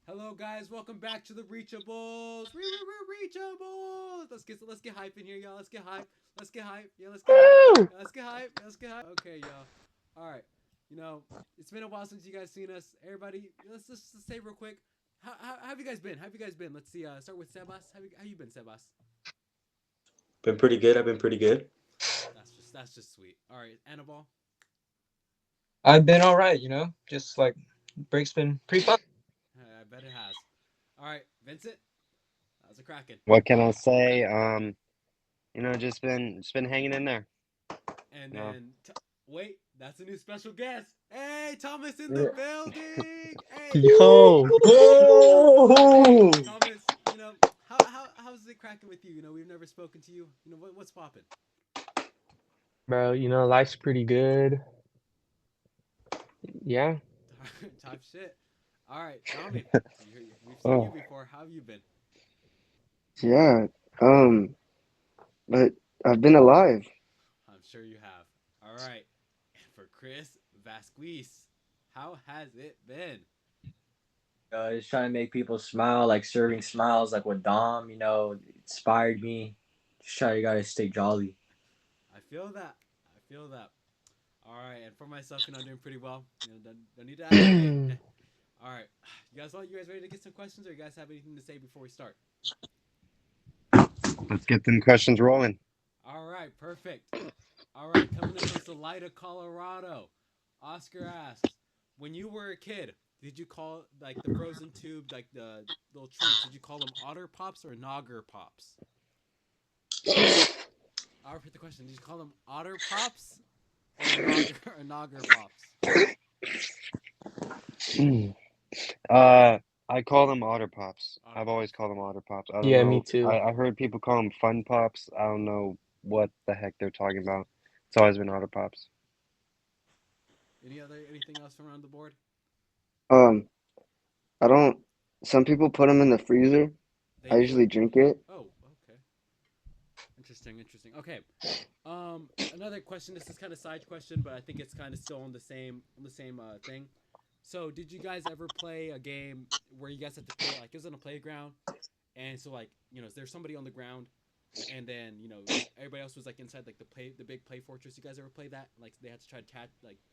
Hello, guys. Welcome back to the Reachables. Reachables. Let's get hype in here, y'all. Let's get hype. Let's get hype. Yeah, let's get hype. Woo! Yeah, let's get hype. Let's get hype. Okay, y'all. All right. You know, it's been a while since you guys seen us. Everybody, let's just say real quick. How have you guys been? How have you guys been? Let's see. Start with Sebas. How you been, Sebas? Been pretty good. I've been pretty good. That's just sweet. All right, Annabelle. I've been all right, just like break's been pretty fun. I bet it has. All right, Vincent. How's it cracking? What can I say? Just been hanging in there. And You know. then, wait, that's a new special guest. Hey, Thomas in the building. Hey, Yo, Whoa! Thomas. How's it cracking with you? We've never spoken to you. What's popping? bro, life's pretty good. Yeah. Type shit. All right, Tommy. We've seen you Oh, before. How have you been? Yeah, um, but I've been alive. I'm sure you have. All right, and for Chris Vasquez, how has it been? Just trying to make people smile, like serving smiles, like what Dom, inspired me. Just try to gotta stay jolly. I feel that. I feel that. All right, and for myself, I'm doing pretty well. Don't need to ask me. All right, you guys ready to get some questions, or you guys have anything to say before we start? let's get them questions rolling. All right, perfect. All right, coming in from Salida, Colorado, Oscar asks, when you were a kid, did you call like the frozen tube, like the little treats? Did you call them Otter Pops or Nogger Pops? I'll repeat the question. Did you call them Otter Pops or Nogger Pops? Mm. Uh, I call them Otter Pops. Otter I've always Pops. called them Otter Pops. I don't Yeah, me know. too. I heard people call them Fun Pops. I don't know what the heck they're talking about. It's always been Otter Pops. Anything else from around the board? Um, I don't. Some people put them in the freezer. They I do. usually drink it. Oh, okay. Interesting, interesting. Okay. Another question. This is kind of side question, but I think it's kind of still on the same thing. So, did you guys ever play a game where you guys had to play like it was on a playground, and so like there's somebody on the ground, and then everybody else was like inside like the big play fortress. You guys ever play that? Like they had to try to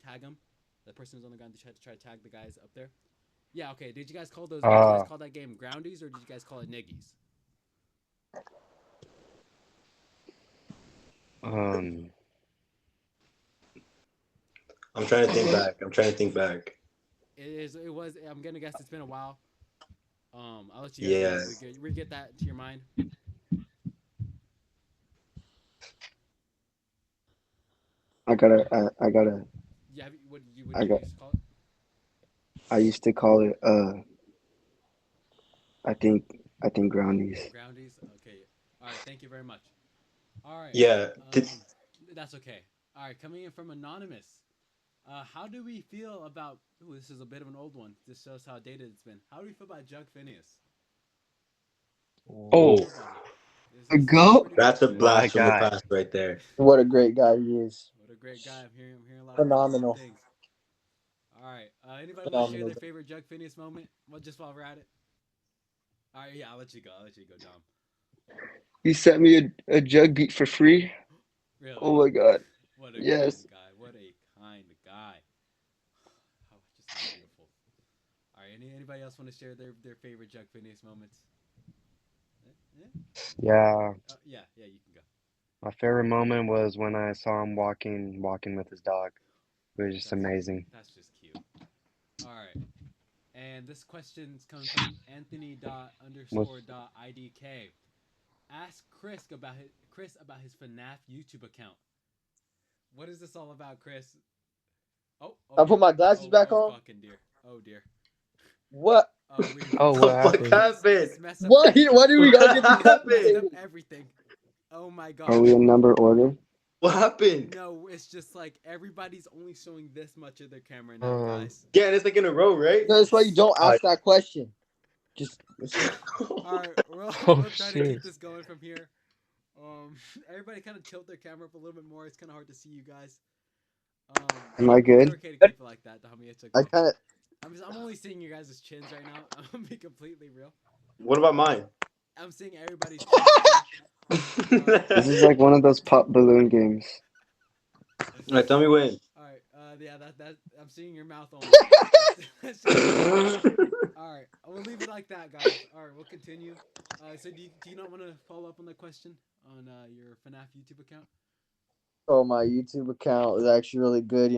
tag them. The person who's on the ground. They had to try to tag the guys up there. Yeah. Okay. Did you guys Uh, call that game groundies or did you guys call it niggies? um, I'm trying to think back. I'm trying to think back. It is. It was. I'm gonna guess it's been a while. I'll let you guys Yeah. re-get that to your mind. I gotta. Yeah. What I did you got. used to call it? I used to call it. I think. I think groundies. Groundies. Okay. All right. Thank you very much. All right. Yeah. That's okay. All right. Coming in from anonymous. How do we feel about? Ooh, this is a bit of an old one. This shows how dated it's been. How do we feel about Jug Phineas? How do we Oh, feel about him? A Is he goat. pretty good? That's a my blast from the guy. past right there. What a great guy he is. What a great guy. I'm hearing a lot of good Phenomenal. things. All right. Anybody want to share Phenomenal their guy. favorite Jug Phineas moment? Well, just while we're at it. All right. Yeah, I'll let you go. I'll let you go, Dom. He sent me a jug beat for free. Really? Oh my god. What a kind Yes. guy. What a kind guy. Oh, just beautiful. All right. Anybody else want to share their favorite Jug Phineas moments? Yeah. Yeah, Yeah. You can go. my favorite moment was when I saw him walking with his dog. It was just amazing. That's just cute. All right. And this question's coming from Anthony dot Was underscore dot idk. Ask Chris about his FNAF YouTube account. What is this all about, Chris? Oh I dear. put my glasses Oh back oh on. fucking dear. Oh dear. What? Oh we oh, The what fuck happened? happened? it's messed up Why? everything. Why do we gotta get What this It's messed up happened? complicated? everything. Oh my Are god. we in number order? What happened? No, it's just like everybody's only showing this much of their camera now, Um, guys. Yeah, and it's like in a row, right? That's why you Yes. don't Uh, ask that question. Just All right, we'll oh we'll try to keep shit. this going from here. Um, everybody kind of tilt their camera up a little bit more. It's kind of hard to see you guys. Am It's I good? okay to keep it like that, Dami. It's I okay. kind of. I'm only seeing you guys' chins right now. I'm gonna be completely real. What about mine? I'm seeing everybody's chins too. This is like one of those pop balloon games. All right, tell me when. All right. Yeah. That. I'm seeing your mouth only. That's just all right. I will leave it like that, guys. All right. We'll continue. So do you not want to follow up on that question on your FNAF YouTube account? Oh, my YouTube account is actually really good.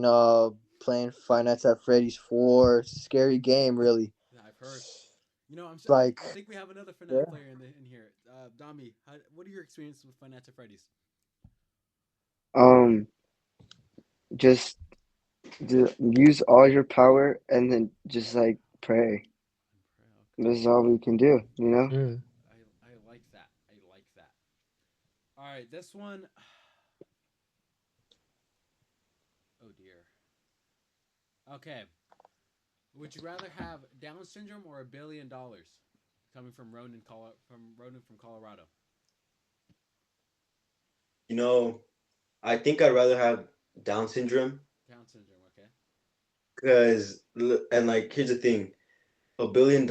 Playing Five Nights at Freddy's 4. Scary game, really. Yeah, I've heard. You know, Like, I think we have another FNAF yeah. player in here. Dami, what are your experiences with Five Nights at Freddy's? Um, just use all your power and then just like pray. This is all we can do, you know? Mm. I like that. I like that. All right, this one. Oh dear. Okay. Would you rather have Down syndrome or $1 billion? Coming from Ronan from Colorado. You know, I think I'd rather have Down syndrome Down syndrome. Okay. because, and like, here's the thing: $1 billion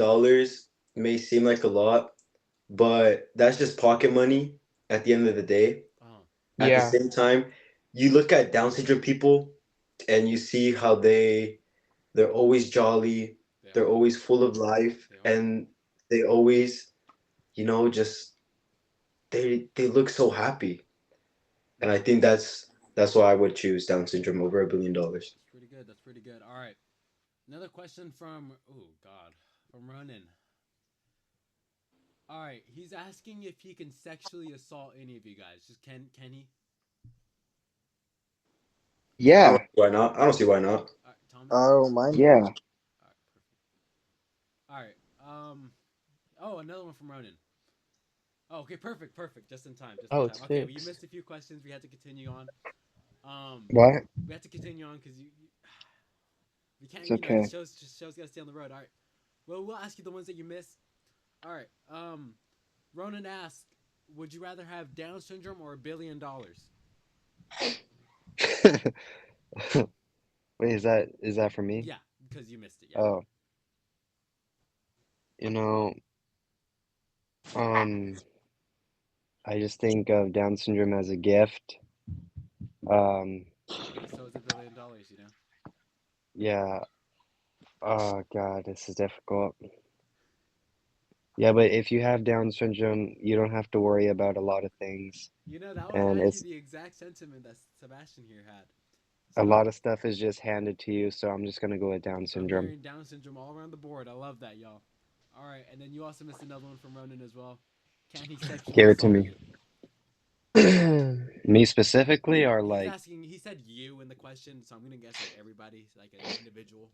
may seem like a lot, but that's just pocket money at the end of the day. Oh. At the Yeah. same time, you look at Down syndrome people and you see how they're always jolly, they're always full of life, and they always, just they look so happy. And I think that's why I would choose Down syndrome over $1 billion. That's pretty good. That's pretty good. All right. Another question from from Ronan. All right, he's asking if he can sexually assault any of you guys. Just can he? I Yeah, don't see why not. I don't see why not. All right, Thomas. I don't mind. yeah. All right, perfect. All right. Oh, another one from Ronan. Oh, okay, perfect. Just in time. Just in Oh, time. it's Okay, well, you fixed. missed a few questions. We had to continue on. What? We had to continue on because you can't. It's You know, the okay. show's gotta stay on the road. All right. Well, we'll ask you the ones that you missed. All right. Ronan asked, "Would you rather have Down syndrome or $1 billion?" Wait, is that for me? Yeah, because you missed it. Yeah. Oh, you know, um, I just think of Down syndrome as a gift. Um, So is $1 billion. You know. yeah. Oh God, this is difficult. Yeah, but if you have Down syndrome, you don't have to worry about a lot of things, You know that was and actually it's the exact sentiment that Sebastian here had. a So lot of stuff is just handed to you, so I'm just gonna go with Down I'm syndrome. hearing Down syndrome all around the board. I love that, y'all. All right, and then you also missed another one from Ronan as well. Can he sexually Give it to assault me. you? Me specifically, or He's like, asking. He said you in the question, so I'm gonna guess like everybody, like an individual.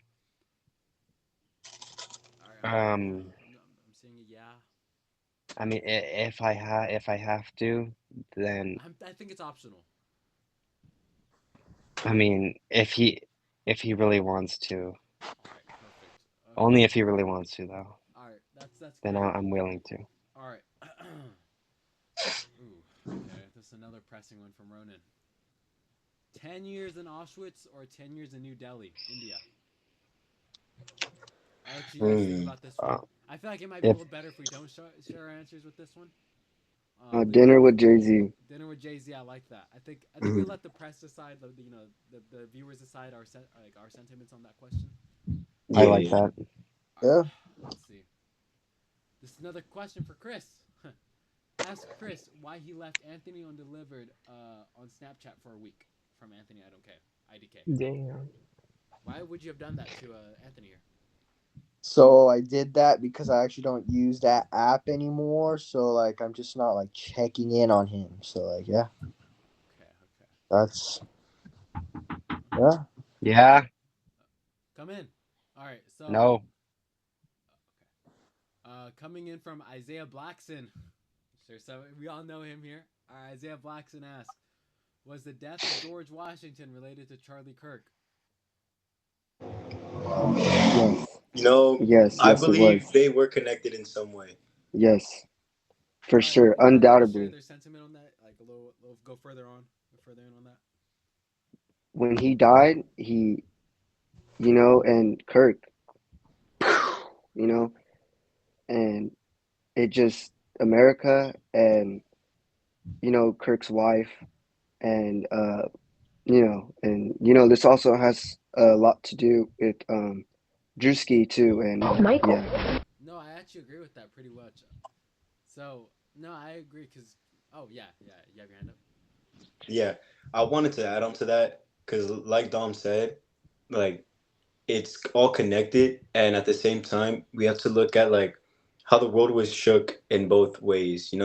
All right, um, I'm seeing a yeah. I mean, if I have to, then I think it's optional. I mean, if he really wants to, All right, perfect. only Okay. if he really wants to, though, All right, that's then great. I'm willing to. All right. Ooh, okay. This is another pressing one from Ronan. 10 years in Auschwitz or 10 years in New Delhi, India? I'll let you guys think Hmm. about this one. I feel like it might be a If little better if we don't share our answers with this one. Leave dinner that with Jay-Z. dinner with Jay Z. I like that. I think we Mhm. let the press decide. The viewers decide our sentiments on that question. I Yeah, like yeah. that. Yeah. Let's see. This is another question for Chris. Ask Chris why he left Anthony undelivered on Snapchat for a week from Anthony. I don't care. IDK. Damn. Why would you have done that to Anthony here? So I did that because I actually don't use that app anymore. So like I'm just not like checking in on him. So like yeah, Okay. that's yeah. Yeah. Come in. All right. So, No. coming in from Isaiah Blackson. Sure. So we all know him here. Isaiah Blackson asks, "Was the death of George Washington related to Charlie Kirk?" Yes. You know, I Yes, it was. believe they were connected in some way. Yes, for All right. sure, Would anybody share undoubtedly. their sentiment on that? Like a little go further in on that. When he died, and Kirk, you know, and it just America and Kirk's wife and this also has a lot to do with Drewski too, and yeah. No, I actually agree with that pretty much. So no, I agree because yeah, you have your hand up. Yeah, I wanted to add on to that because, like Dom said, like it's all connected, and at the same time, we have to look at like how the world was shook in both ways. The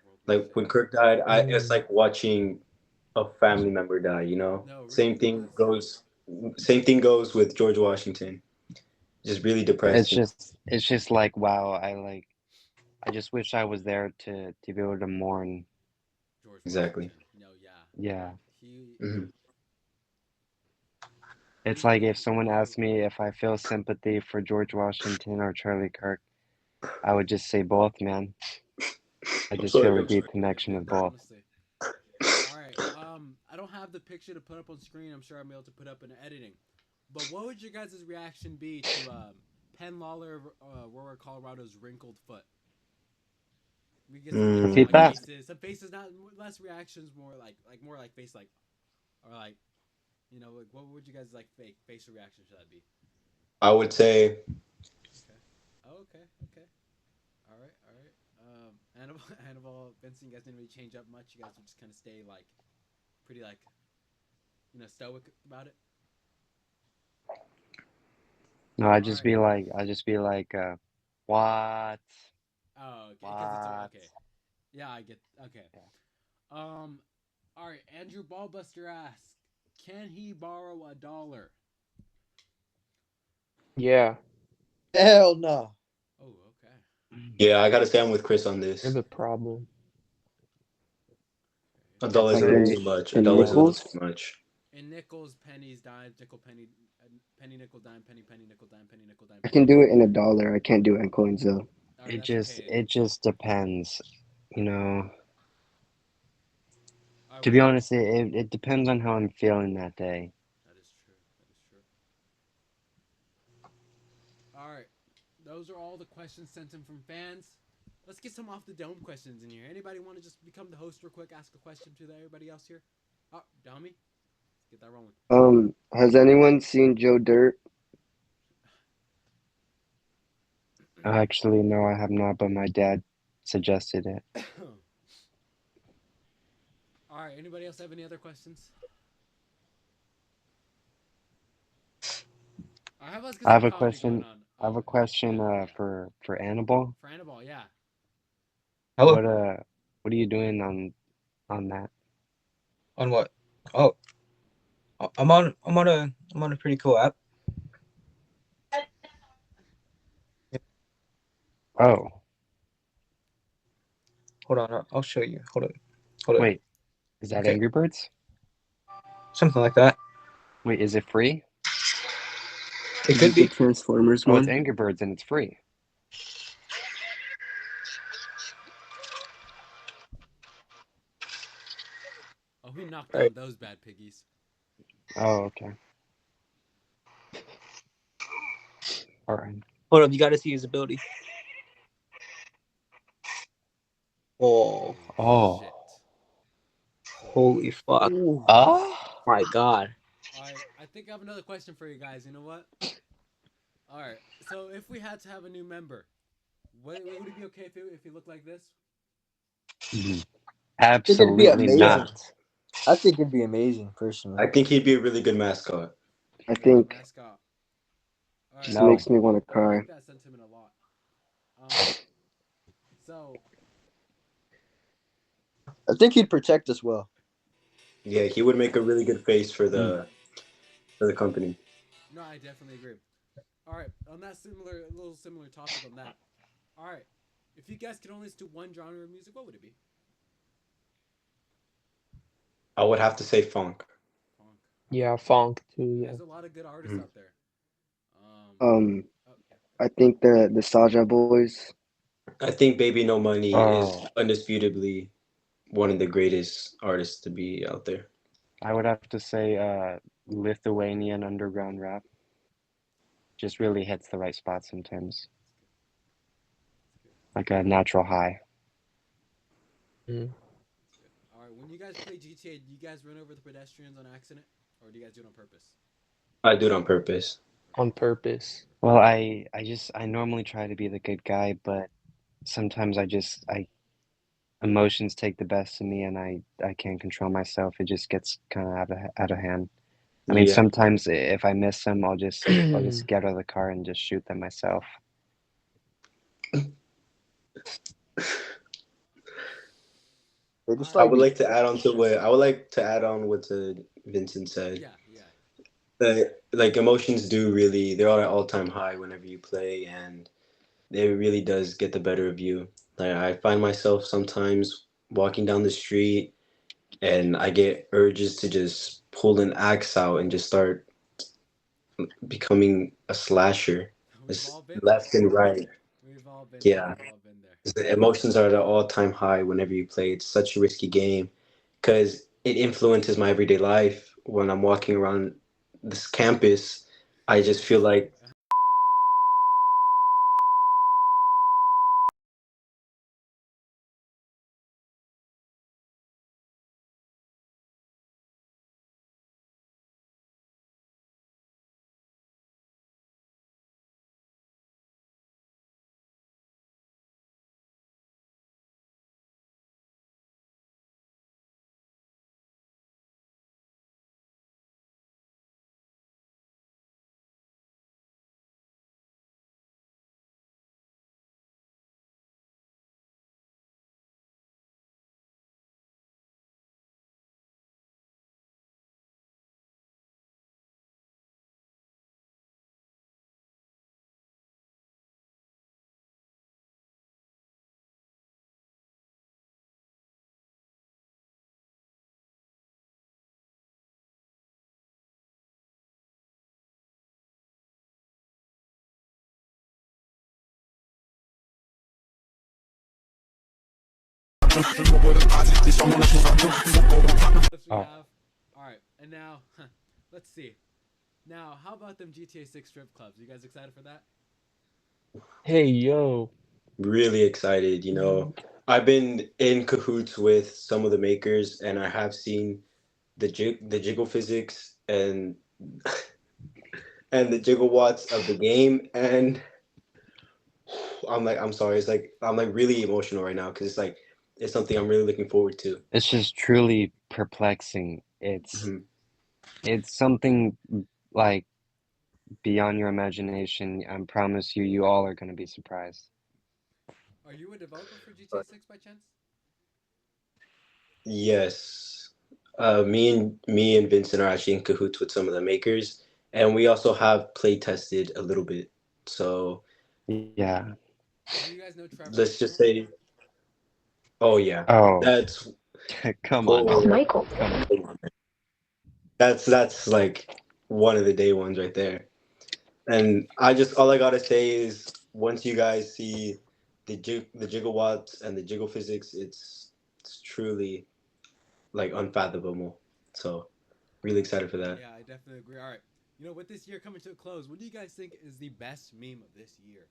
world was Like shook. when Kirk died, it's Mm. like watching a family member die. No, it Same really thing was. goes. Same thing goes with George Washington. Just really It's depressing. just like wow. I just wish I was there to be able to mourn. George Exactly. Washington. No, yeah, Yeah. he Hmm. It's he like he if someone he. asked me if I feel sympathy for George Washington or Charlie Kirk, I would just say both, man. I I'm just sorry. feel a I'm sorry. deep I connection agree with with that both. honestly. All right. I don't have the picture to put up on screen. I'm sure I'm able to put up in editing. But what would your guys' reaction be to Penn Lawler, Aurora, Colorado's wrinkled foot? We get some Repeat like Mm, that. faces, not less reactions, more like face like or like like what would you guys like fake facial reaction should that be? I would say Okay. Oh, okay. Okay. All right. All right. Hannibal, Hannibal, Vincent, you guys didn't really change up much. You guys would just kind of stay like pretty like stoic about it. No, All right. I just be like, what? Oh, okay. Because it's What? okay. Yeah, I get. Okay. Yeah. All right. Andrew Ballbuster asks, can he borrow $1? Yeah, Hell no. Oh, okay. yeah. I gotta say I'm with Chris on there's this. a problem. A Okay. dollar is Like a little too Okay. much. A in dollar is a little nickels? too much. In nickels, pennies, dimes, nickel, penny, penny, nickel, dime, penny, penny, nickel, dime, penny, nickel, dime, I penny, can do nickel. it in a dollar. I can't do it in coins though. All right, that's okay. It just depends, you know. All right, To what do be you? honest, it depends on how I'm feeling that day. That is true. That is true. All right, those are all the questions sent in from fans. Let's get some off the dome questions in here. Anybody want to just become the host real quick? Ask a question to everybody else here. Oh, Dummy, let's get that rolling. Has anyone seen Joe Dirt? Actually, no, I have not, but my dad suggested it. All right. Anybody else have any other questions? All right, how about let's get I some have a comedy going question. on? I have a Yeah, question yeah. for Annabelle. For Annabelle, yeah. Hello. What are you doing on that? On what? Oh, I'm on a pretty cool app. Yeah, Oh, hold on, I'll show you. Hold on, hold on. wait, is that Okay, Angry Birds? something like that. Wait, is it free? It Is could it the be. Transformers Oh, it's one? Angry Birds and it's free. Oh, who knocked All right, down those bad piggies? Oh, okay. All right. hold up. You got to see his ability. Oh, Holy Oh. shit. Holy holy fuck. fuck! Ooh. Ah. My God. All right, I think I have another question for you guys. You know what? All right, so if we had to have a new member, would it be okay if he looked like this? I think it'd be Absolutely Yeah, amazing. not. I think it'd be amazing, I personally. think he'd be a really good mascot. I Really good think mascot. All right, just I makes like me want to I like cry. that sentiment a lot. Um, so I think he'd protect us well. Yeah, he would make a really good face for Mm. the company. no, I definitely agree. All right, on that a little similar topic on that. All right, if you guys could only listen to one genre of music, what would it be? I would have to say funk. Funk. Yeah, funk too. And Yeah. there's a lot of good artists Mhm. out there. Um, Um, oh yeah. I think the Saja Boys. I think Baby No Money is Oh, undisputably one of the greatest artists to be out there. I would have to say Lithuanian underground rap. Just really hits the right spot sometimes. like a natural high. That's good. All right, when you guys play GTA, do you guys run over the pedestrians on accident, or do you guys do it on purpose? I do it on purpose. On purpose. Well, I normally try to be the good guy, but sometimes I emotions take the best of me, and I can't control myself. It just gets kind of out of hand. I mean, Yeah. sometimes if I miss them, I'll just get out of the car and just shoot them myself. They just I like would like to add on to what I would like to add on what Vincent said. Yeah, yeah. Like emotions do really, they're at all time high whenever you play, and it really does get the better of you. Like I find myself sometimes walking down the street and I get urges to just pull an axe out and just start becoming a slasher, We've all been there. left and right. We've all been there. Yeah, We've all been there. the emotions are at an all time high whenever you play. It's such a risky game because it influences my everyday life. When I'm walking around this campus, I just feel like Clips we Oh, have. All right, and now, let's see. Now, how about them GTA 6 strip clubs? You guys excited for that? Hey, yo. really excited. I've been in cahoots with some of the makers, and I have seen the jiggle physics and the gigawatts of the game, and I'm sorry, it's like I'm like really emotional right now because it's something I'm really looking forward to. it's just truly perplexing. It's Mhm. it's something like beyond your imagination. I promise you, you all are going to be surprised. Are you a developer for GTA 6 by chance? Yes, me and Vincent are actually in cahoots with some of the makers, and we also have play tested a little bit. So Yeah. Do you guys know Trevor? let's just say, oh yeah, Oh, that's come on. oh, Come on. that's like one of the day ones right there. And all I gotta say is once you guys see the gigawatts and the jiggle physics, it's truly like unfathomable. So really excited for that. Yeah, I definitely agree. All right. With this year coming to a close, what do you guys think is the best meme of this year?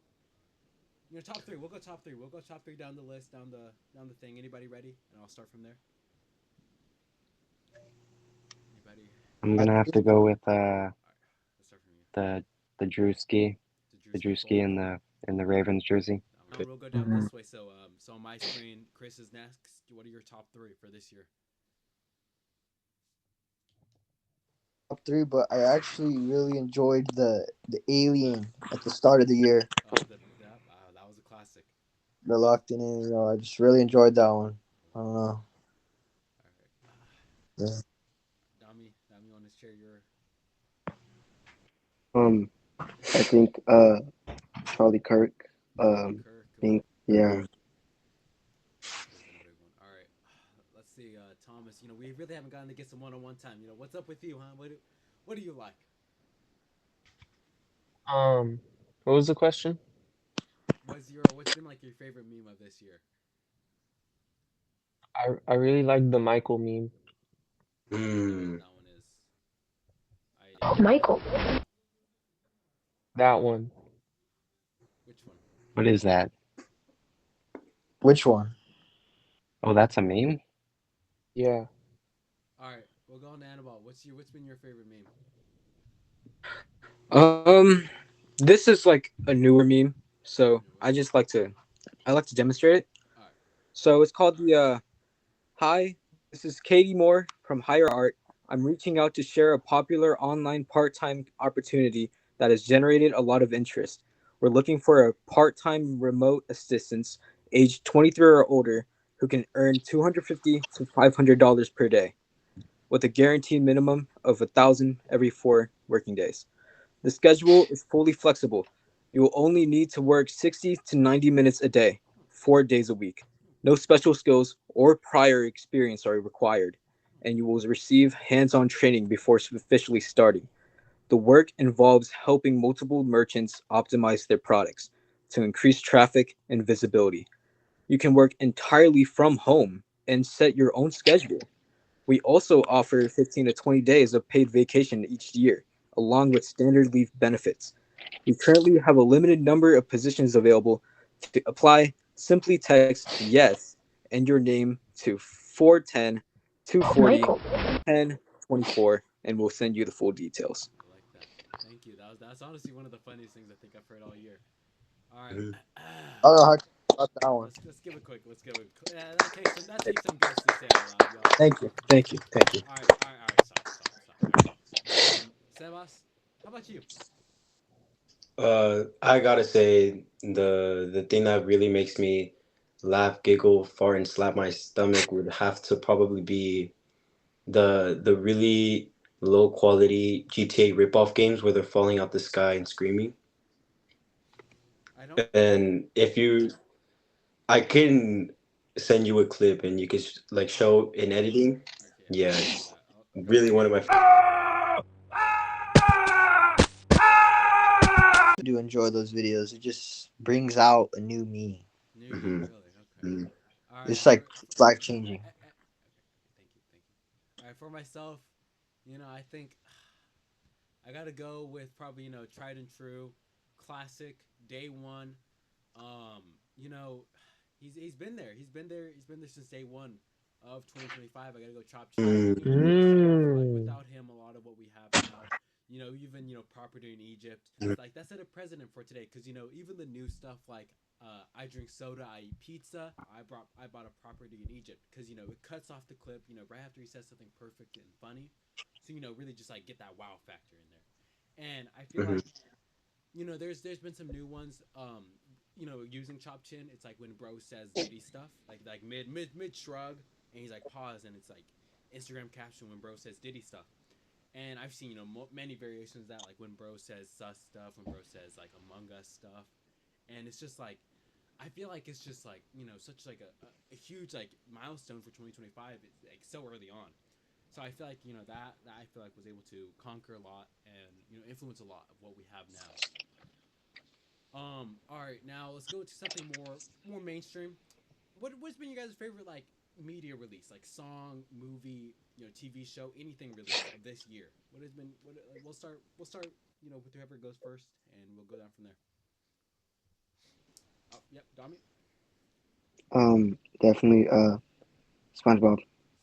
Top three. We'll go top three. We'll go top three down the list, down the thing. Anybody ready? And I'll start from there. Anybody? I'm I gonna have to think go with All right. Let's start from you. the Drewski, The the Drewski Drewski poll. in the Ravens jersey. We'll go down this way. So on my screen, Chris is next. What are your top three for this year? top three, but I actually really enjoyed the Alien at the start of the year. That was a classic. The locked in, I just really enjoyed that one. I don't know. All right. Yeah. Dami on his chair. Your Um, I think Charlie Kirk. Charlie Kirk. Think yeah. That's been a big one. All right. Let's see, Thomas. We really haven't gotten to get some one-on-one time. What's up with you, huh? What do you like? What was the question? What's been like your favorite meme of this year? I really like the Michael meme. I know what Hmm. that one is. Michael. That one. Which one? What is that? Which one? Oh, that's a meme? Yeah. All right, we'll go on to Annabelle. What's been your favorite meme? Um, this is like a newer meme, so Newer. I like to demonstrate it. All right. So it's called the Hi, this is Katie Moore from Higher Art. I'm reaching out to share a popular online part-time opportunity that has generated a lot of interest. We're looking for a part-time remote assistant aged 23 or older who can earn $250 to $500 per day with a guaranteed minimum of 1,000 every 4 working days. The schedule is fully flexible. You will only need to work 60 to 90 minutes a day, 4 days a week. No special skills or prior experience are required, and you will receive hands on training before officially starting. The work involves helping multiple merchants optimize their products to increase traffic and visibility. You can work entirely from home and set your own schedule. We also offer 15 to 20 days of paid vacation each year, along with standard leave benefits. We currently have a limited number of positions available. To apply, simply text yes and your name to 410 240 1024, and we'll send you the full details. I like that. Thank you. That's honestly one of the funniest things I think I've heard all year. All right. Mhm. I don't know how to talk about that one. Let's give a quick. Let's give a. Yeah, that takes some guts to say out loud, y'all. Thank you. Thank you. Thank you. All right. All right. All right. Stop. Sebas, how about you? I gotta say the thing that really makes me laugh, giggle, fart, and slap my stomach would have to probably be the really low quality GTA ripoff games where they're falling out the sky and screaming. I don't. And if you, I can send you a clip and you can like Oh. show in editing. Okay. Yeah, I'll do it's that. Okay. really one of my. Do enjoy those videos. It just brings out a new me. New you, Mhm, really? Okay. mhm. All right. It's like life Okay. changing. Thank you. Thank you. All right. For myself, I think I gotta go with probably tried and true, classic day one. Um, you know, he's been there. He's been there. He's been there since day one of 2025. I gotta go Chop Chin. Mm, I feel like Mmm. without him, a lot of what we have now, even property in Egypt, like that set a precedent for today. Because even the new stuff like I drink soda, I eat pizza. I bought a property in Egypt because it cuts off the clip. Right after he says something perfect and funny, so really just like get that wow factor in there. And I feel mhm, like there's been some new ones. Using Chop Chin, it's like when bro says Diddy stuff, like mid shrug, and he's like pause, and it's like Instagram caption when bro says Diddy stuff. And I've seen many variations of that, like when bro says sus stuff, when bro says like Among Us stuff, and it's just like I feel like it's just like such like a huge like milestone for 2025. It's like so early on. So I feel like that I feel like was able to conquer a lot and influence a lot of what we have now. All right, now let's go to something more mainstream. What's been your guys' favorite like media release, like song, movie, TV show, anything released of this year? What has been what like, we'll start with whoever goes first, and we'll go down from there. Oh, yep, Dami, Definitely SpongeBob.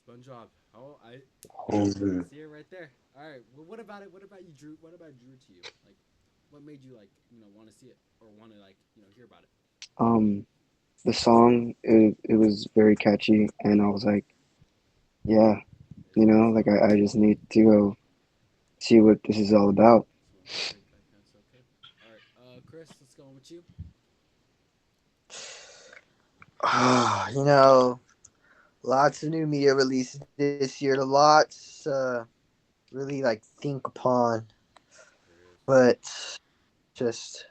SpongeBob. Oh, I mhm. see it right there. All right, well, what about it? What about you, Drew? What about Drew to you? Like, what made you like want to see it or want to like hear about it? Um, the song it was very catchy, and I was like, yeah, It's a good song. like I just need to go see what this is all about. Just want to break that cancel. Okay. All right. Chris, let's go on with you. Lots of new media releases this year. Lots really like think upon, There is. but just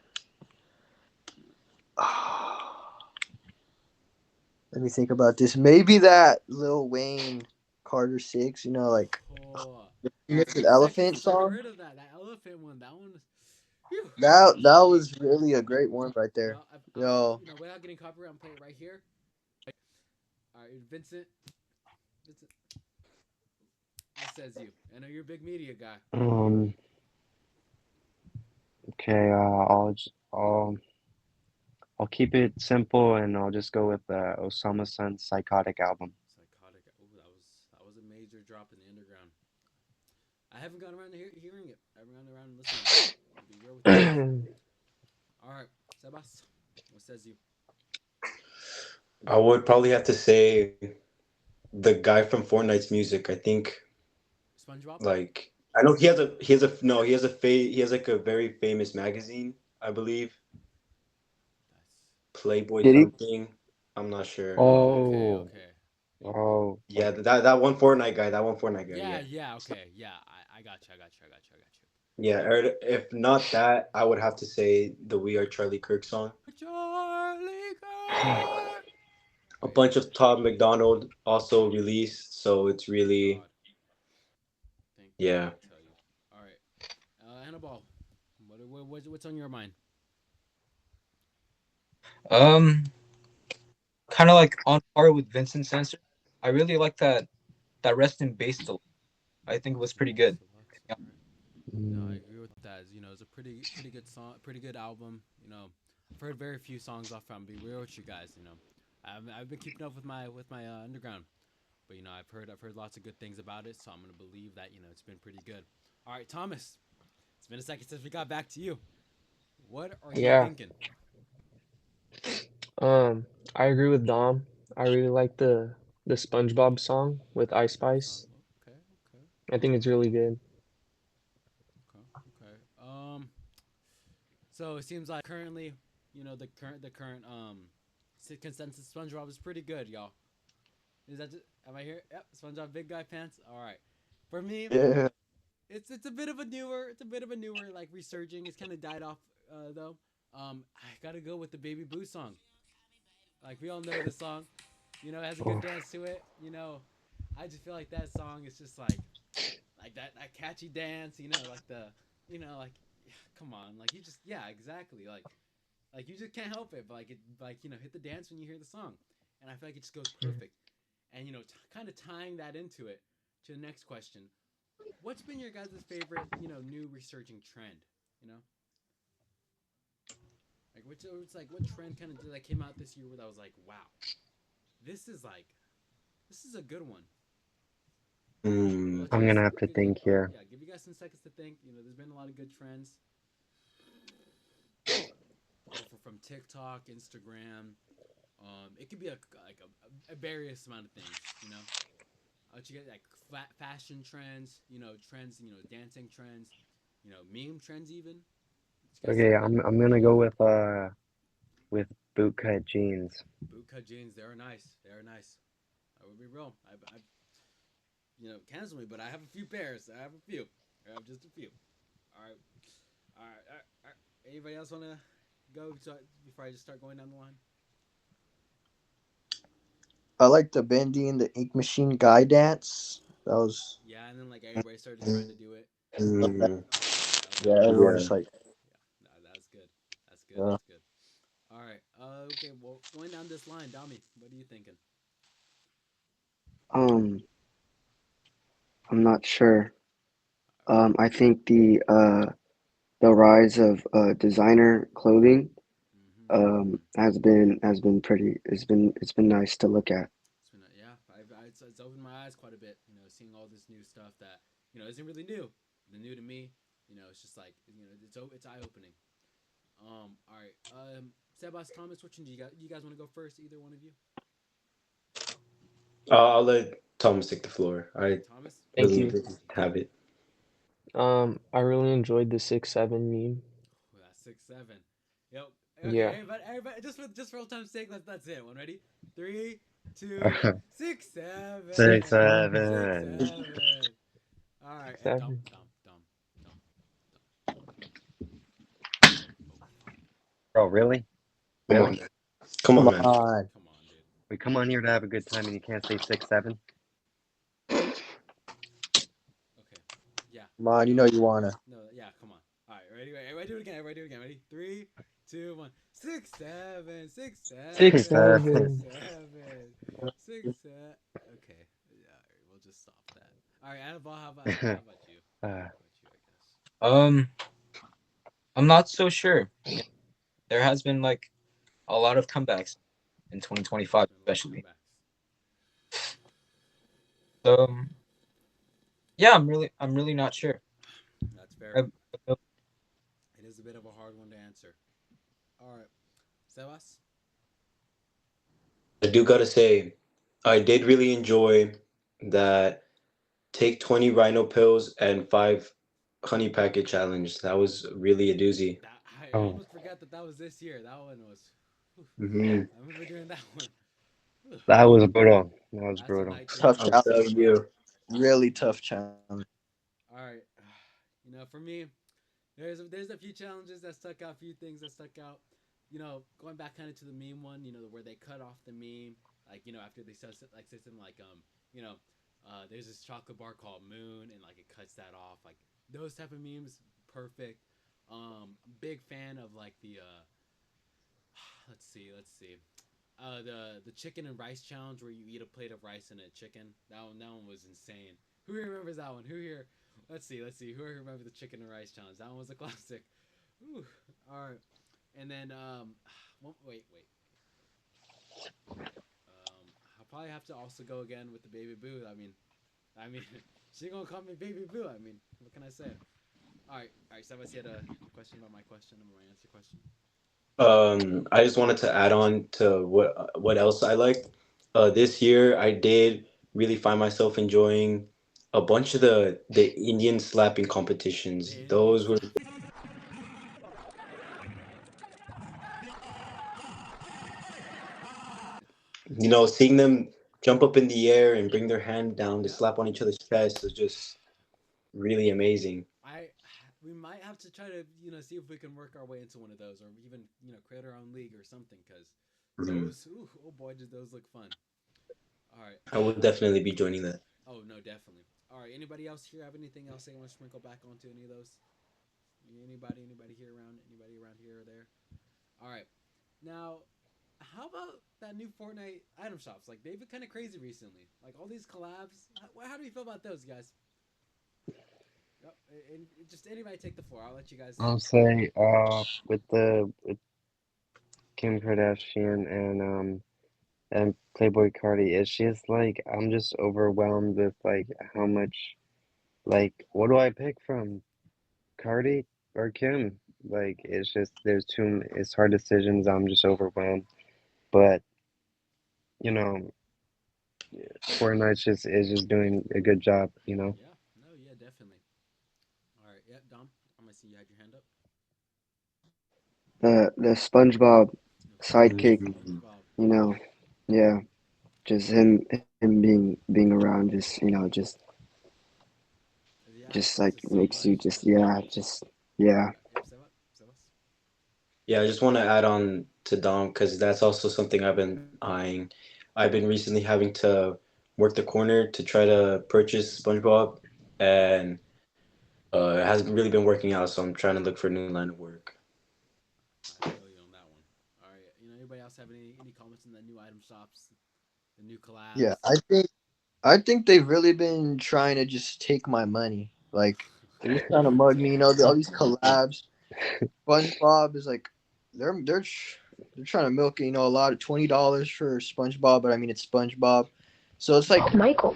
let me think about this. Maybe that Lil Wayne Carter 6. Like Oh, the took seconds Elephant to get song. rid of that. That elephant one. That one was. Whew. That was really a great one right there. I'll Yo, without getting copyright, I'm playing it right here. All right, Vincent. Vincent, what says you? I know you're a big media guy. Okay, I'll I'll keep it simple and I'll just go with Osama Sun's Psychotic album. Psychotic. Oh, that was a major drop in the underground. I haven't gone around to hearing it. I haven't gone around and listening to it. I'll be real with you guys. All right, Sebas, what says you? I would probably have to say the guy from Fortnite's music. I think SpongeBob. like I know he has a no he has like a very famous magazine, I believe, That's. Playboy Did he? something. I'm not sure. Oh, okay, Oh, okay. oh, Yeah, that one Fortnite guy. That one Fortnite guy. Yeah, Yeah, yeah, okay, yeah. I got you. I got you. I got you. I got you. yeah. Or if not that, I would have to say the "We Are Charlie Kirk" song. Charlie Kirk. A Wait, bunch of Todd McDonald also released, so it's thank really God. Thank God, yeah. I tell you. All right, Hannibal, what's on your mind? Um, kind of like on par with Vincent Sensor. I really like that Rest in Bass Deluxe. I think it was Rest in pretty peace, good. deluxe. Yeah. All right. No, I mm, agree with that. It's a pretty good song, pretty good album. I've heard very few songs off from. Be real with you guys. I've been keeping up with my underground, but I've heard lots of good things about it. So I'm gonna believe that it's been pretty good. All right, Thomas. It's been a second since we got back to you. What are you Yeah. thinking? Um, I agree with Dom. I really like the SpongeBob song with Ice Spice. Okay, okay, I think it's really good. okay, okay. So it seems like currently, the current consensus SpongeBob is pretty good, y'all. Is that just, am I here? Yep, SpongeBob big guy pants. All right. For me, Yeah. it's a bit of a newer like resurging. It's kind of died off though. I gotta go with the Baby Boo song. Like we all know the song. It has a good oh, dance to it. I just feel like that song is just like that catchy dance. Like like come on, like you just yeah exactly like you just can't help it. But like it like hit the dance when you hear the song, and I feel like it just goes perfect. And kind of tying that into it to the next question, what's been your guys' favorite new resurging trend? You know, like it's like what trend kind of that came out this year where that was like wow, this is like this is a good one. I'll Mm. let you I'm guys gonna have to think here. yeah give you guys some seconds to think. There's been a lot of good trends from TikTok, Instagram. It could be a various amount of things. What you get like fashion trends, trends, dancing trends, meme trends even. What you guys Okay, think about I'm gonna go with bootcut jeans. bootcut jeans? They are nice. They are nice. I would be real. I cancel me, but I have a few pairs. I have a few. I have just a few. All right. All right. All right. All right. Anybody else want to go before I just start going down the line? I like the Bendy and the Ink Machine guy dance. That was Yeah, and then like everybody started trying to do it. love that. Mm. That was Yeah, dope. everyone Yeah. just like Yeah, that's good. That's good. yeah. That's good. All right. Okay. Well, going down this line, Dami, what are you thinking? Um, I'm not sure. I think the rise of designer clothing Mm-hmm. has been pretty it's been nice to look at. Yeah. It's opened my eyes quite a bit. Seeing all this new stuff that isn't really new. The new to me. It's just like it's eye opening. All right. Sebas, Thomas, which one do you got? You guys want to go first? Either one of you? I'll let Thomas take the floor. All right, I Thomas. Thank really you. didn't have it. I really enjoyed the 6-7 meme. Oh, that's 6-7. Yep. Okay, Yeah. everybody, just for old time's sake, that's it. One ready? 3, 2, 6, 7, Six, 6, seven. 7. All right, and dump, 7. dump, dump, dump, dump. Oh fuck! Bro, really? Come on, Really? man. Come Come on, man. on. Come on, dude. We come on here to have a good time and you can't say 6-7? Okay. Yeah. Come on, you No. know you wanna. No. Yeah. Come on. All right. Ready? Everybody do it again. Everybody do it again. Ready? 3, 2, 1. 6, 7, 6, 6, 7, 6, 7. 7, 6, 7. Okay. Yeah. All right. We'll just stop that. All right. Annabelle, how about you? uh, How about you? I guess. Um, I'm not so sure. There has been like a lot of comebacks in 2025, Been a lot of especially. comebacks. So yeah, I'm really not sure. That's fair. I, I It is a bit of a hard one to answer. All right, Sebas. I do gotta say, I did really enjoy that take 20 rhino pills and 5 honey packet challenge. That was really a doozy. That I Oh, almost forgot that that was this year. That one was. Whew, Hmm. I remember doing that one. Whew, that was brutal. That was that's a brutal. night to Tough I'll remember. tell challenge, bro. you. Really tough challenge. All right, for me, there's a few challenges that stuck out, a few things that stuck out. Going back kind of to the meme one, where they cut off the meme, like after they say something like there's this chocolate bar called Moon, and like it cuts that off, like those type of memes, perfect. Big fan of like the let's see, the chicken and rice challenge where you eat a plate of rice and a chicken. That one was insane. Who here remembers that one? Who here? Let's see. Who here remembers the chicken and rice challenge? That one was a classic. Ooh, all right. And then wait. I'll probably have to also go again with the baby boo. I mean, she gonna call me baby boo. I mean, what can I say? All right. Somebody had a question about my question, about my answer question. I just wanted to add on to what else I liked. This year I did really find myself enjoying a bunch of the Indian slapping competitions. The Indian Those were, slap. seeing them jump up in the air and bring their hand down to Yep. slap on each other's chest was just really amazing. I we might have to try to see if we can work our way into one of those, or even create our own league or something, because Mhm. those oh boy, did those look fun. All right. I will definitely be joining that. Oh no, definitely. All right. Anybody else here have anything else they want to sprinkle back onto any of those? Anybody here around? Anybody around here or there? All right. Now, how about that new Fortnite item shops? Like they've been kind of crazy recently. Like all these collabs. How do you feel about those guys? Yep. And just anybody take the floor. I'll let you guys. I'll say, with Kim Kardashian and Playboy Cardi, it's just like I'm just overwhelmed with like how much like what do I pick from? Cardi or Kim? Like it's just it's hard decisions. I'm just overwhelmed. But you know, Fortnite's just is just doing a good job, you know. Yeah. No. Yeah. Definitely. All right. Yeah. Dom, I'm gonna see you had your hand up. The SpongeBob Okay. sidekick, Mhm. SpongeBob. you know, yeah, just him being around, Yeah. just Just like so makes you much. just yeah, just yeah. Yeah. Yep. Sebas. Yeah, I just want to add on to Dom because that's also something I've been eyeing. I've been recently having to work the corner to try to purchase SpongeBob, and it hasn't really been working out. So I'm trying to look for a new line of work. I feel you on that one. All right. Anybody else have any comments on the new item shops, the new Yeah, collabs? I think they've really been trying to just take my money. Like they're just trying to mug me. All these collabs. SpongeBob is like they're trying to milk it. A lot of $20 for SpongeBob, but I mean it's SpongeBob, so it's like Michael.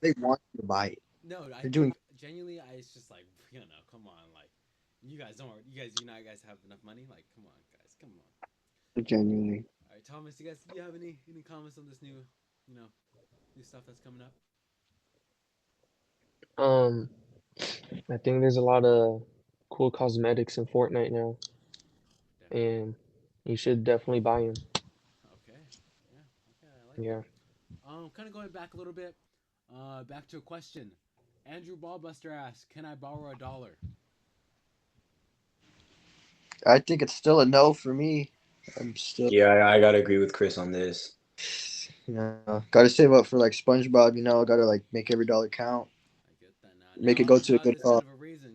they want you to buy it. No, I They're think doing genuinely, it's just like come on, like you guys don't, you guys have enough money. Like, come on, guys, come on. Genuinely. All right, Thomas, you guys, do you have any comments on this you know, new stuff that's coming up? Um, I think there's a lot of cool cosmetics in Fortnite now, Definitely. and you should definitely buy them. Okay. Yeah. Okay. I like it. Yeah. Kind of going back a little bit. Back to a question. Andrew Ballbuster asks, "Can I borrow $1?" I think it's still a no for me. I'm still, Yeah, I gotta agree with Chris on this. got to save up for like SpongeBob. Got to like make every dollar count, I get that now. make it go to a Now good there's kind cause. of a reason,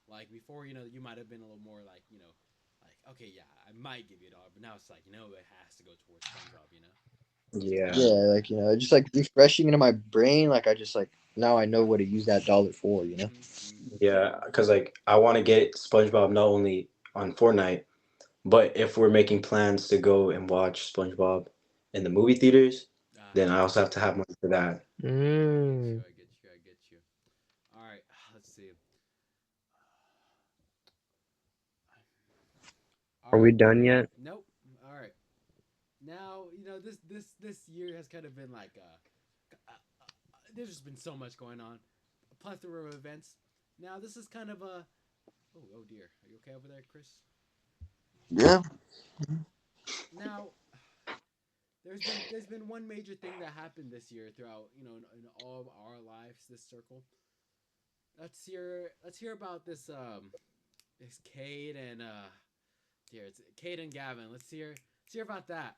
like before, you might have been a little more like, like okay, yeah, I might give you $1, but now it's like, it has to go towards SpongeBob. Yeah, Yeah, like just like refreshing into my brain. Like I just like now I know what to use that dollar for. Mm-hmm. yeah, because like I want to get SpongeBob not only on Fortnite, But if we're making plans to go and watch SpongeBob in the movie theaters, Ah, then I also have to have money for that. I get you. Mm. I get you. I get you. All right. Let's see. All Are we right. done yet? Nope. All right. Now this year has kind of been like there's just been so much going on, a plethora of events. Now this is kind of a oh dear. Are you okay over there, Chris? Yeah. Now there's been one major thing that happened this year throughout in all of our lives. This circle. Let's hear about this Cade and here it's Cade and Gavin. Let's hear about that.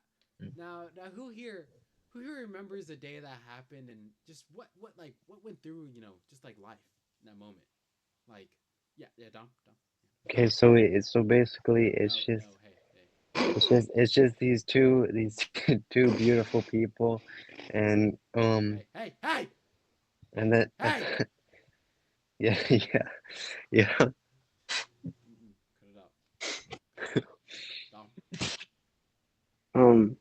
Now who here remembers the day that happened and just what went through just like life in that moment like yeah Dom. Okay, so so basically No no hey it's just these two beautiful people, and hey and that hey. yeah yeah yeah. Cut it out, Dom. Um,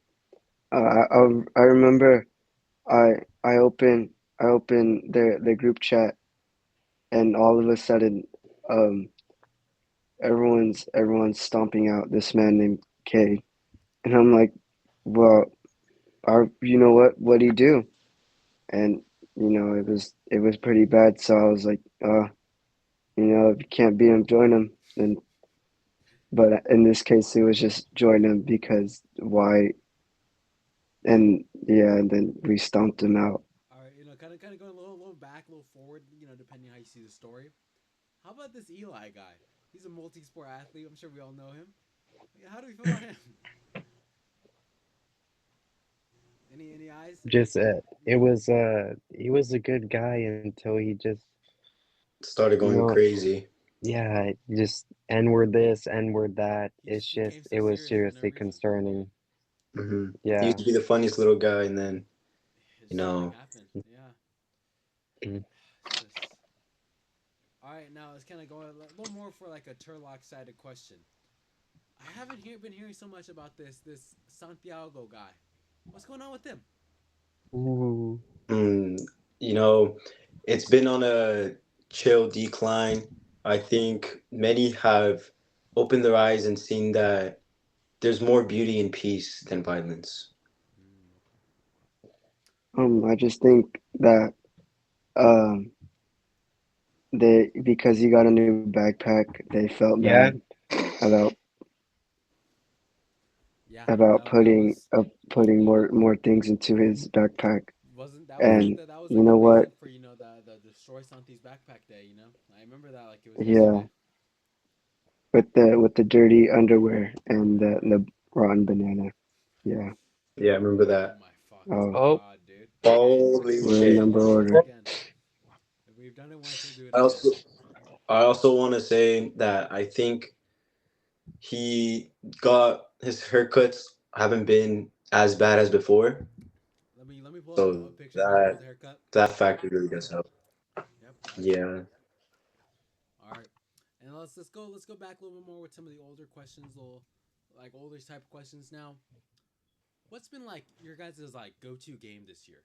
I remember I opened the group chat, and all of a sudden, um, everyone's stomping out this man named K, and I'm like, well, you know what do you do? And it was pretty bad. So I was like, if you can't beat him, join him. And but in this case, it was just join him because why? And yeah, and then we stomped him out. All right, kind of going a little back, a little forward, depending how you see the story. How about this Eli guy? He's a multi-sport athlete. I'm sure we all know him. How do we feel about him? Any eyes? Just it Yeah. was he was a good guy until he just Started you going know crazy. yeah just N-word this N-word that. He It's just just became so it was serious for no seriously reason. concerning. He Yeah. used to be the funniest little guy, and then you Something know, happened. Yeah. Mm. It's just all right. Now let's kind of go a little more for like a Turlock-sided question. I haven't been hearing so much about this Santiago guy. What's going on with him? Ooh. mm, you know, it's been on a chill decline. I think many have opened their eyes and seen that there's more beauty in peace than violence. Okay. I just think that um, they because he got a new backpack, they felt bad Yeah. about Yeah. about That putting was putting more things into his backpack. wasn't that was like And that was you like the know what? reason for the destroy Santi's backpack day. I remember that like it was Yeah, yesterday. with the dirty underwear and the rotten banana. Yeah. Yeah, I remember Oh that. my fucking Oh, Oh, god, dude! Holy we're in We'll shit! number do it once order. again. If we've done it once, we'll do it I again. also I also want to say that I think he got his haircuts haven't been as bad as before, Let me pull up so a picture of his that old haircut. that factor really does help. Yep, yep. Yeah. All right, and let's go back a little bit more with some of the older questions, little like older type of questions now. What's been like your guys' like go-to game this year?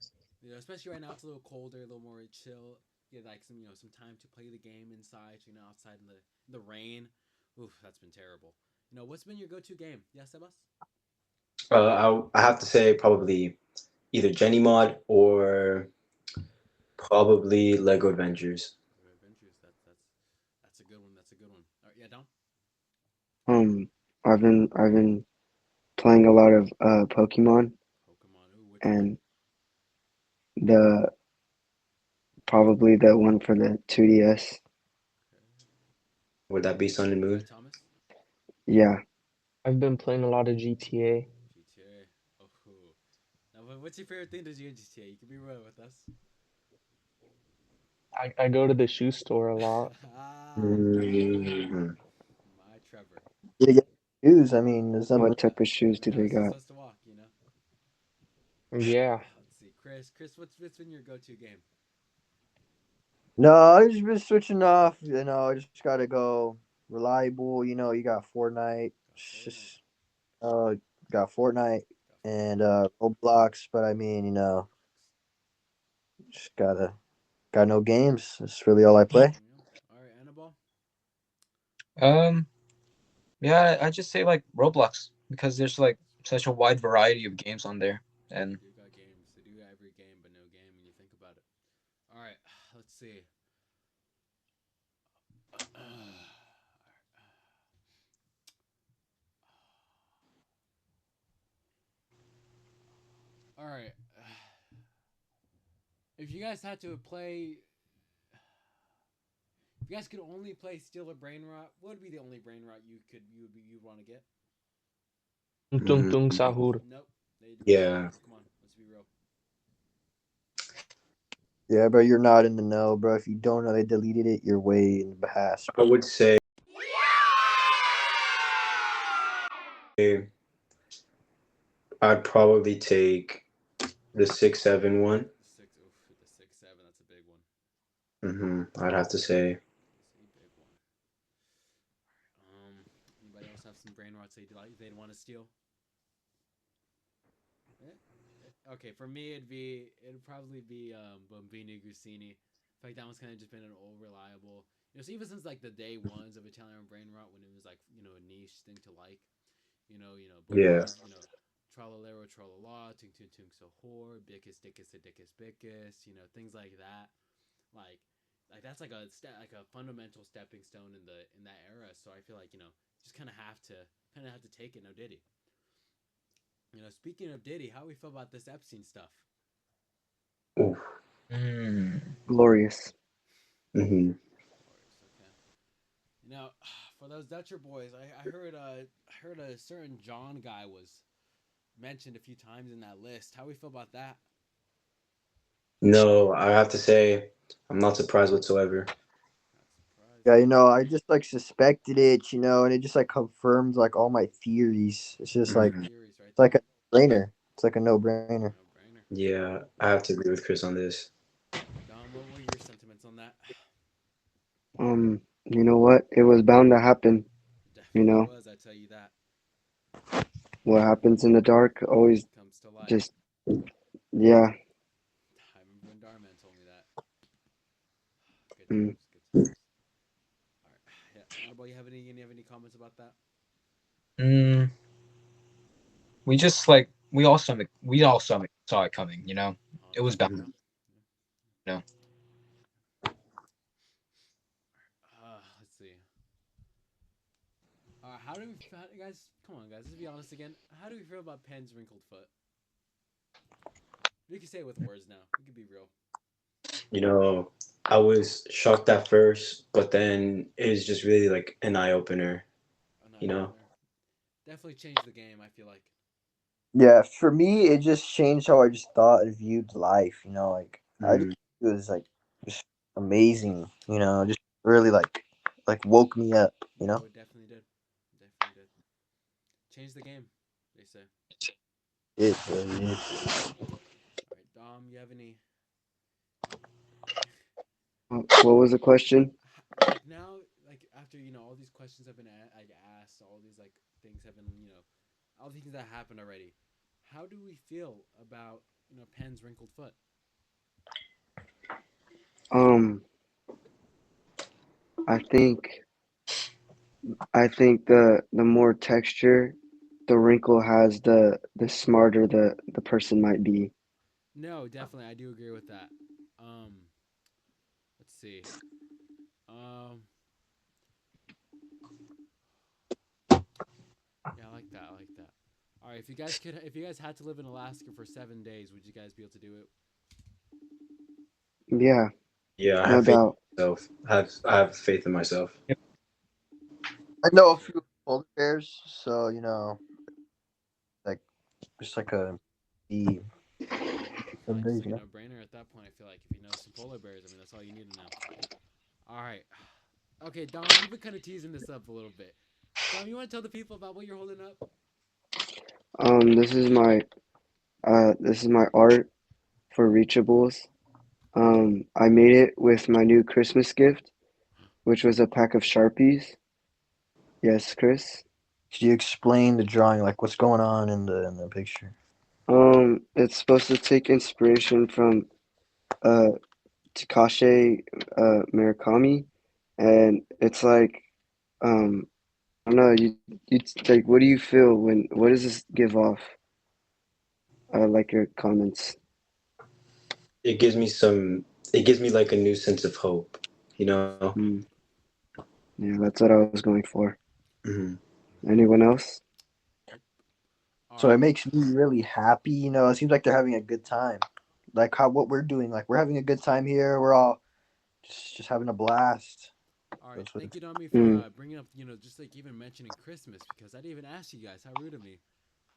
Especially right now it's a little colder, a little more chill. Get like some time to play the game inside. Outside in the rain. Oof, that's been terrible. What's been your go-to game? Yeah, Sebas. I have to say probably either Jenny Mod or probably Lego Avengers. Adventures. That's a good one. That's a good one. All right, yeah, Dom. Um, I've been playing a lot of Pokemon, Pokemon. Ooh, which one? and the probably the one for the 2DS. Okay. Would that be Sun and Yeah, Moon? Thomas. Yeah. I've been playing a lot of GTA. GTA. Oh, now what's your favorite thing to do in GTA? You can be real with us. I go to the shoe store a lot. Ah, Mm. my Trevor. You get shoes. I mean, there's nothing. What type of shoes do they Travis is got? supposed to walk. Yeah. Let's see, Chris. Chris, what's been your go-to game? No, I just been switching off. I just gotta go reliable. You got Fortnite, It's Fortnite. just got Fortnite Got and Fortnite. Roblox, but I mean, Roblox. just got no games. That's really all I play. Yeah. All right, Annabelle. Um, yeah, I just say like Roblox because there's like such a wide variety of games on there, They and do got games. They do got every game, but no game when you think about it. All right, let's see. All right. If you guys had to play, if you guys could only play Steal a Brain Rot, what would be the only brain rot you'd want to get? Tung tung tung Mhm. sahur. Nope. They deleted it. Yeah, Come on, let's be real. Yeah, bro, you're not in the know, bro. If you don't know they deleted it, you're way in the past, I bro. would say I'd probably take the 6-7 one. The six, oof, the 6-7. That's a big one. I'd have to say. That's a big one. Anybody else have some brain rots they'd want to steal? Eh? Okay, for me it'd probably be Bombini Gusini. In fact, that one's kind of just been an old reliable. So even since like the day ones of Italian brain rot, when it was like a niche thing to like, Yeah. Bombini's, Trallalero Tralala, Tung Tung Tung So Whore, Bickus Dickus Dickus Bickus, things like that. Like, that's like like a fundamental stepping stone in that era. So I feel like just kind of have to take it. No Diddy. Speaking of Diddy, how we feel about this Epstein stuff? Oof. mm, Glorious. hmm Glorious, okay. For those Dutcher boys, I heard a certain John guy was mentioned a few times in that list. How we feel about that? No, I have to say I'm not surprised whatsoever. Not surprised. Yeah, Not surprised. I just like suspected it, and it just like confirms like all my theories. It's just All like your Mhm. theories right it's like there. a brainer. It's like a no brainer. No brainer. Yeah, I have to agree with Chris on this. Dom, what were your sentiments on that? You know what? It was bound to happen. You Definitely know, was. I tell you that. what happens in the dark always Comes to light. just, yeah. I remember when Darman told me that. Good Mm. times. Good times. All right. Yeah. Annabelle, you have any comments about that? mm, we just like we all saw it coming. It was bound. Honestly, yeah. Yeah. You know, Let's see. How do we, guys? Come on, guys. Let's be honest again. How do we feel about Penn's wrinkled foot? We can say it with words now. We can be real. You know, I was shocked at first, but then it was just really like an eye opener. An eye You know. opener. Definitely changed the game. I feel like. Yeah, for me, it just changed how I just thought and viewed life. Like I just Mhm. it was like just amazing. Just really like woke me up. No, it definitely did. Definitely did. Change the game. They say. It really is. All right, Dom. You have any What was the question? like now, like after all these questions have been like asked, all these like things have been all the things that happened already. How do we feel about Penn's wrinkled foot? Um, I think the more texture the wrinkle has, the smarter the person might be. No, definitely, I do agree with that. Um, let's see. Um, yeah, I like that. I like that. All right, if you guys had to live in Alaska for 7 days, would you guys be able to do it? Yeah, Yeah, I no have faith doubt. in myself. I have faith in myself. I know a few polar bears, so like just like the some Probably just days. like a no-brainer at that point. I feel like if you know some polar bears, I mean, that's all you need to know. All right. Okay, Dom, you've been kind of teasing this up a little bit. Dom, you want to tell the people about what you're holding up? Um, this is my this is my art for Reachables. I made it with my new Christmas gift, which was a pack of Sharpies. Yes, Chris. Could you explain the drawing, like what's going on in the picture? It's supposed to take inspiration from uh Takashi Murakami, and it's like um I don't know. You like what do you feel when what does this give off? Like your comments. It gives me some. It gives me like a new sense of hope. You know. Mm, yeah, that's what I was going for. Hmm. Anyone else? Nope. All So it right. makes me really happy. It seems like they're having a good time. Like how what we're doing, like we're having a good time here. We're all just having a blast. All right. That's what Thank it's. you, Nami, for Mm, bringing up, just like even mentioning Christmas because I didn't even ask you guys. How rude of me.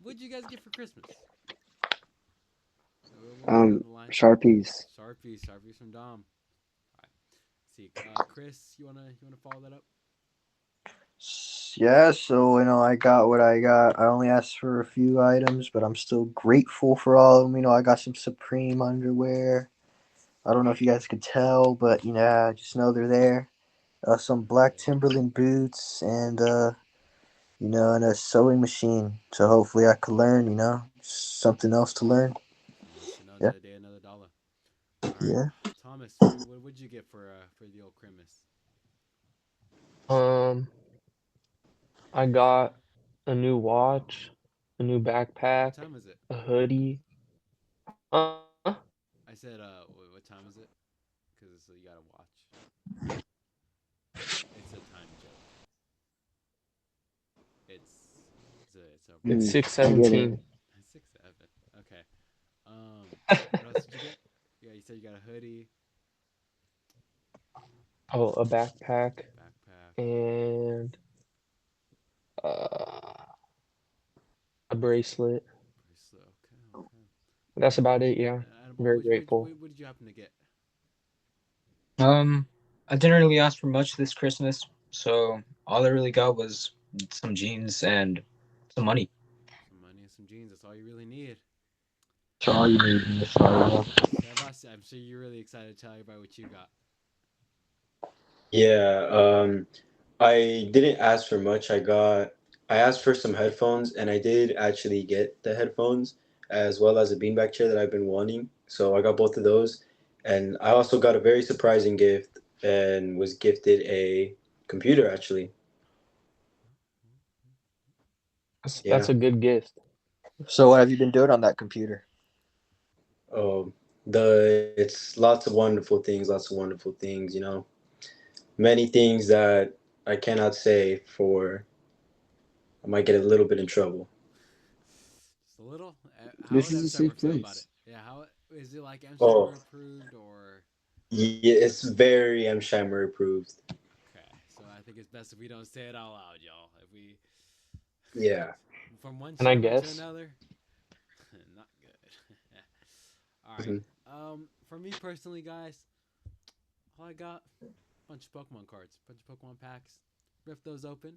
What did you guys get for Christmas? We'll go down the line. Sharpies. Sharpies from Dom. All right. See, Chris, you wanna follow that up? Yeah, so I got what I got. I only asked for a few items, but I'm still grateful for all of them. I got some Supreme underwear. I don't know if you guys could tell, but I just know they're there. Some black Yeah. Timberland boots and a sewing machine. So hopefully I could learn. Something else to learn. Yeah, Another day, another dollar. All right, yeah. Thomas, what would you get for the old Christmas? Um, I got a new watch, a new What backpack, time is it? a hoodie. Huh? I said, what time is it? Because you gotta watch. It's a time joke. It's a It's Mm, reference. 6:17. 6-7. Okay. What else did you get? Yeah, you said you got a hoodie, Oh, a backpack backpack, and uh, a bracelet. bracelet. Okay, okay. That's about it. Yeah, Animal, very grateful. what did you happen to get? Um, I didn't really ask for much this Christmas, so all I really got was some jeans and some money. Some money and some jeans. That's all you really need. That's all you need in this life. Sebas, I'm sure you're really excited to tell everybody what you got. Yeah. I didn't ask for much. I asked for some headphones, and I did actually get the headphones as well as a beanbag chair that I've been wanting. So I got both of those, and I also got a very surprising gift and was gifted a computer actually. That's Yeah. a good gift. So what have you been doing on that computer? The it's lots of wonderful things, lots of wonderful things. Many things that I cannot say for I might get a little bit in trouble. Just a little. How this would is M a safe Schreiber feel about it? place. Yeah, how is it like M Oh, Schreiber approved or? yeah, it's very Sheimer approved. Okay, so I think it's best if we don't say it out loud, y'all. If we Yeah. from one Can I Schreiber to guess? another, not good. All right. Mhm. For me personally, guys, all I got a bunch of Pokemon cards, bunch of Pokemon packs. Rip those open.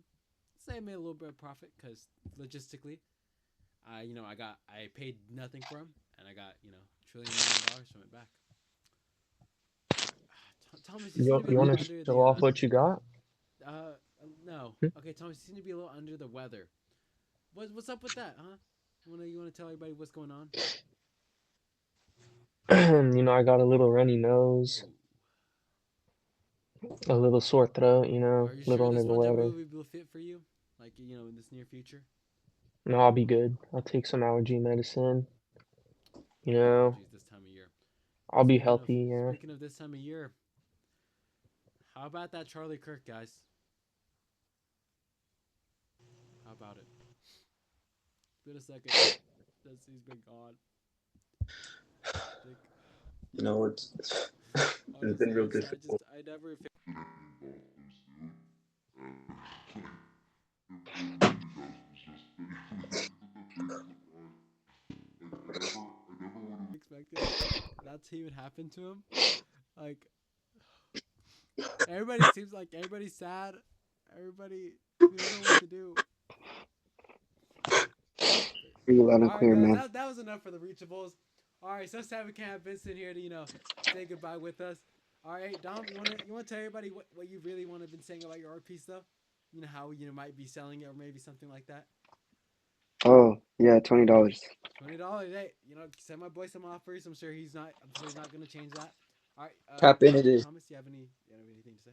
Say I made a little bit of profit because logistically, I paid nothing for them, and I got $1 trillion from it back. Thomas, you seem to be a You little want to under show the off what you got? uh no. Hmm? Okay, Thomas, you seem to be a little under the weather. What's up with that, huh? You wanna tell everybody what's going on? I got a little runny nose, Ooh. a little sore throat. Are you A little sure the under the SpongeBob weather. movie will fit for you? Like in this near future? No, I'll be good. I'll take some allergy medicine. You Yeah, know, allergies this time of year. I'll be Speaking of healthy. Yeah. speaking of this time of year, how about that Charlie Kirk, guys? How about it? It's been a second since he's been gone. Like It's it's been honestly, real difficult. I never expected that to even happen to him. Like everybody seems like everybody's sad. Everybody we don't know what to do. Pretty loud and All right, clear, guys, man. that was enough for the Reachables. All right, so sad we can't have Vincent here to say goodbye with us. All right, Dom, you wanna tell everybody what you really want to been saying about your art piece though? how might be selling it or maybe something like that? Oh, yeah, $20. $20. Hey, send my boy some offers. I'm sure he's not. Gonna change that. All right. Tap into this. Thomas, you have anything to say?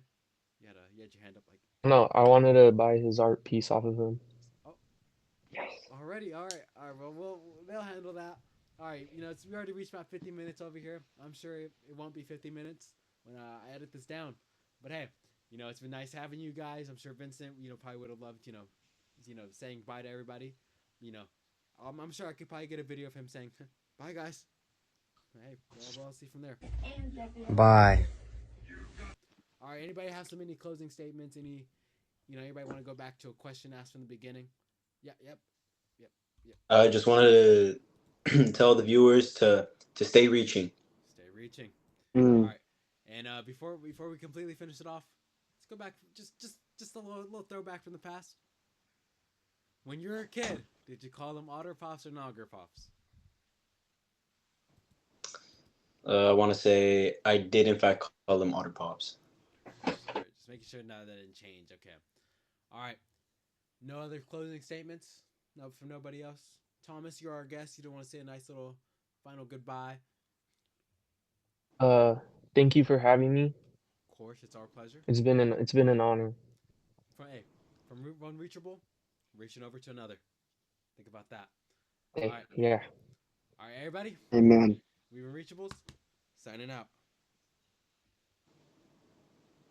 You had your hand up like. No, I wanted to buy his art piece off of him. Oh, already. All right. Well, they'll handle that. All right. We already reached about 50 minutes over here. I'm sure it won't be 50 minutes when I edit this down. But hey, it's been nice having you guys. I'm sure Vincent, probably would have loved, saying bye to everybody. I'm sure I could probably get a video of him saying, "Bye, guys." Hey, we'll see from there. Bye. All right. Anybody have any closing statements? Anybody want to go back to a question asked from the beginning? Yeah. Yep. I just wanted to tell the viewers to stay reaching. Stay reaching. Mm. All right. And before we completely finish it off, let's go back just a little throwback from the past. When you were a kid, did you call them Otter Pops or Nogger Pops? I want to say I did in fact call them Otter Pops. Just making sure now that didn't change. Okay. All right. No other closing statements? No, from nobody else? Thomas, you're our guest. You don't want to say a nice little final goodbye? Thank you for having me. Of course, it's our pleasure. It's been an honor. From one reachable, reaching over to another. Think about that. Hey, All right. yeah. All right, everybody. Amen. We were Reachables. Signing out.